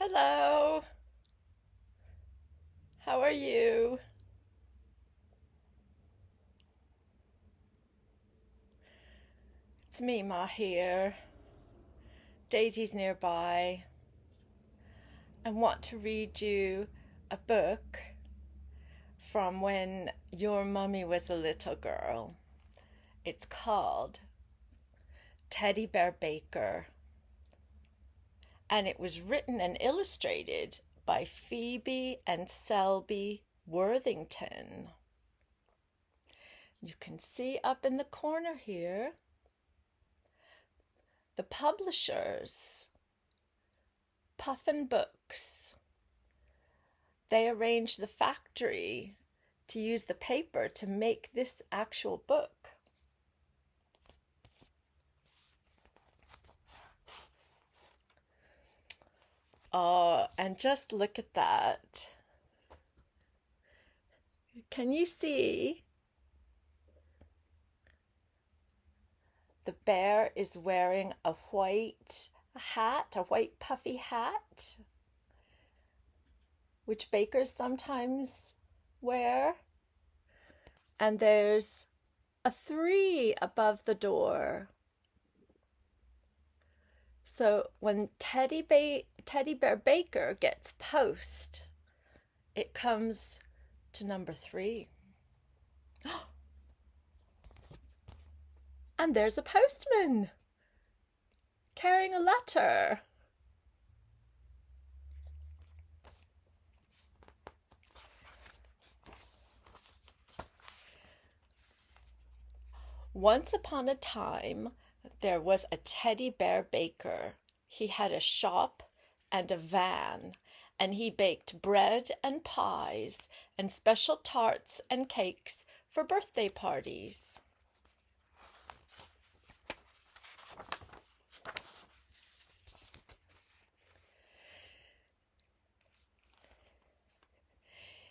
Hello, how are you? It's Meemaw here. Daisy's nearby. I want to read you a book from when your mummy was a little girl. It's called Teddy Bear Baker, and it was written and illustrated by Phoebe and Selby Worthington. You can see up in the corner here the publishers, Puffin Books. They arranged the factory to use the paper to make this actual book. Oh, and just look at that. Can you see? The bear is wearing a white hat, a white puffy hat, which bakers sometimes wear. And there's a 3 above the door. So when Teddy Bear Baker gets post, it comes to number 3. And there's a postman carrying a letter. Once upon a time, there was a teddy bear baker. He had a shop and a van, and he baked bread and pies and special tarts and cakes for birthday parties.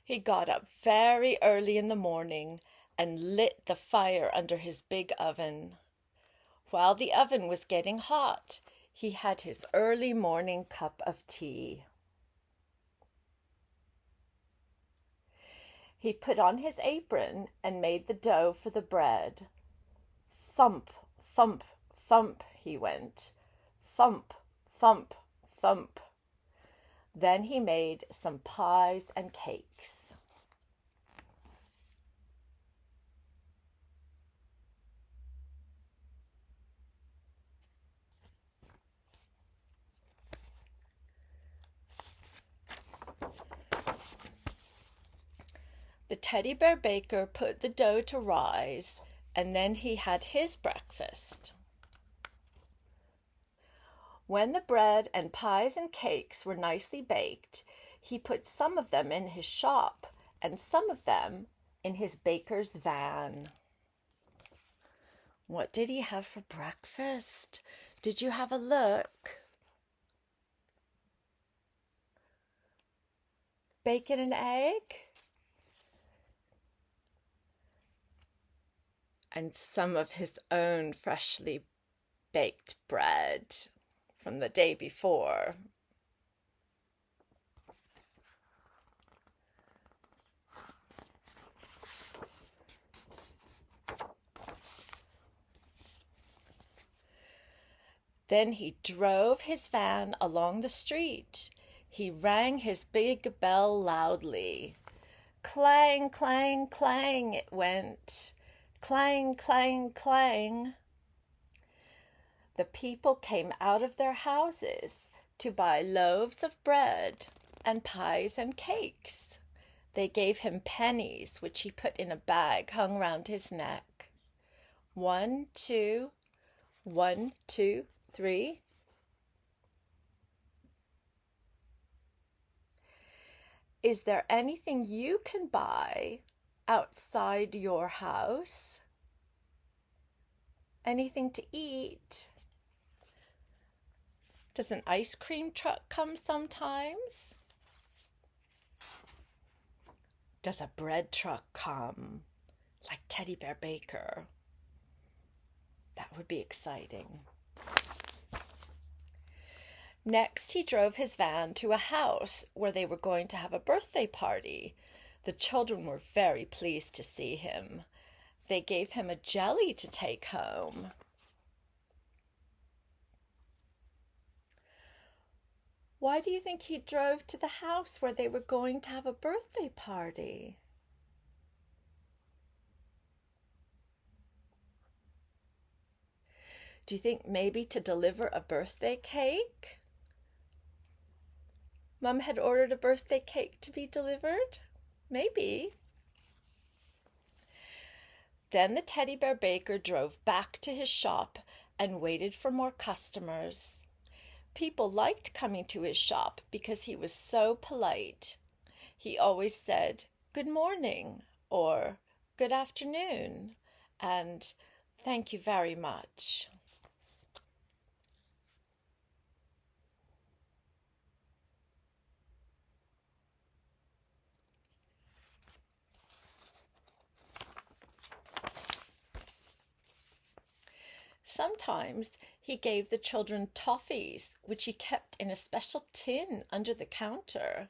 He got up very early in the morning and lit the fire under his big oven. While the oven was getting hot, he had his early morning cup of tea. He put on his apron and made the dough for the bread. Thump, thump, thump, he went. Thump, thump, thump. Then he made some pies and cakes. The teddy bear baker put the dough to rise, and then he had his breakfast. When the bread and pies and cakes were nicely baked, he put some of them in his shop and some of them in his baker's van. What did he have for breakfast? Did you have a look? Bacon and egg? And some of his own freshly baked bread from the day before. Then he drove his van along the street. He rang his big bell loudly. Clang, clang, clang it went. Clang, clang, clang. The people came out of their houses to buy loaves of bread and pies and cakes. They gave him pennies, which he put in a bag hung round his neck. 1, 2, 1, 2, 3. Is there anything you can buy outside your house? Anything to eat? Does an ice cream truck come sometimes? Does a bread truck come, like Teddy Bear Baker? That would be exciting. Next, he drove his van to a house where they were going to have a birthday party. The children were very pleased to see him. They gave him a jelly to take home. Why do you think he drove to the house where they were going to have a birthday party? Do you think maybe to deliver a birthday cake? Mum had ordered a birthday cake to be delivered? Maybe. Then the teddy bear baker drove back to his shop and waited for more customers. People liked coming to his shop because he was so polite. He always said, "Good morning," or "Good afternoon," and "Thank you very much." Sometimes he gave the children toffees, which he kept in a special tin under the counter.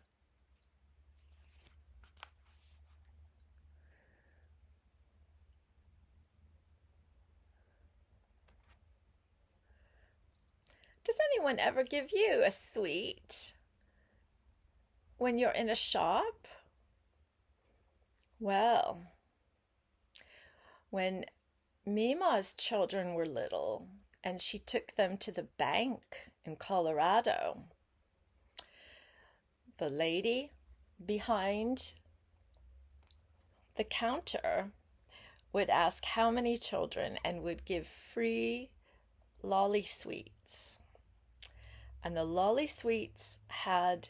Does anyone ever give you a sweet when you're in a shop? Well, when Meemaw's children were little and she took them to the bank in Colorado, the lady behind the counter would ask how many children and would give free lolly sweets. And the lolly sweets had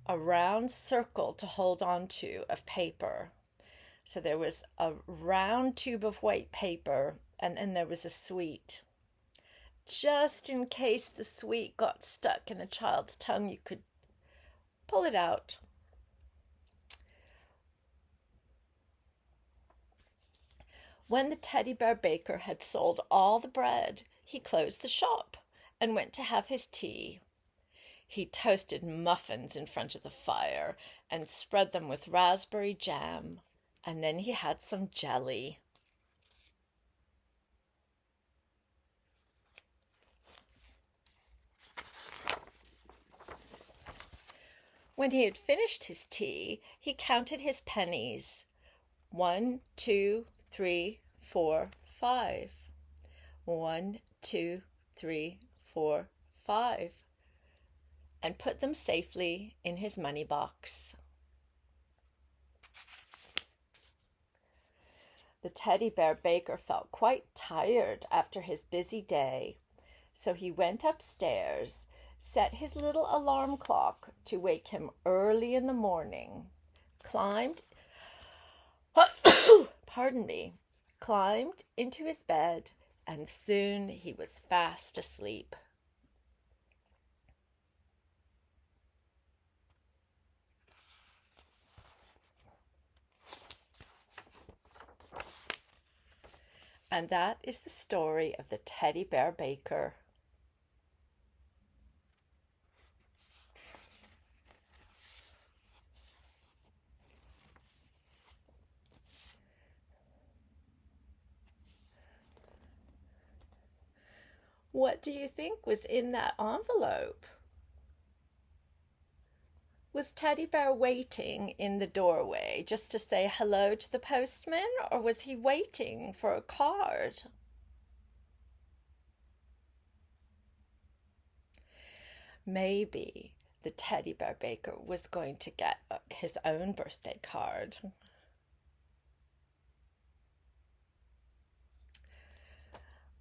a round circle to hold on to of paper. So there was a round tube of white paper, and then there was a sweet. Just in case the sweet got stuck in the child's tongue, you could pull it out. When the teddy bear baker had sold all the bread, he closed the shop and went to have his tea. He toasted muffins in front of the fire and spread them with raspberry jam, and then he had some jelly. When he had finished his tea, he counted his pennies. 1, 2, 3, 4, 5. 1, 2, 3, 4, 5. And put them safely in his money box. The teddy bear baker felt quite tired after his busy day, so he went upstairs, set his little alarm clock to wake him early in the morning, climbed into his bed, and soon he was fast asleep. And that is the story of the teddy bear baker. What do you think was in that envelope? Was Teddy Bear waiting in the doorway just to say hello to the postman, or was he waiting for a card? Maybe the teddy bear baker was going to get his own birthday card.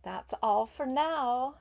That's all for now.